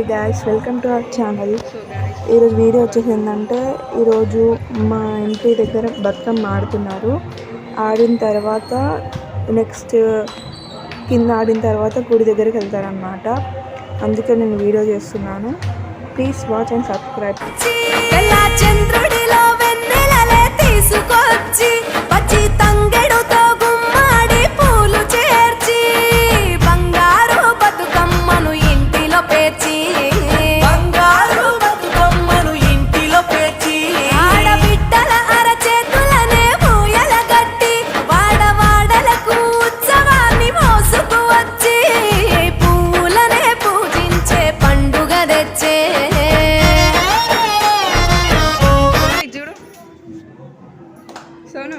Hi guys, welcome to our channel. ఈరోజు video వచ్చేసి ఏంటంటే, ఈరోజు మా ఇంటి దగ్గర బతుకమ్మ ఆడుతున్నారు. ఆడిన తర్వాత నెక్స్ట్ కింద ఆడిన తర్వాత గుడి దగ్గరికి వెళ్తారనమాట. అందుకే నేను వీడియో చేస్తున్నాను. Please watch and subscribe. Sonu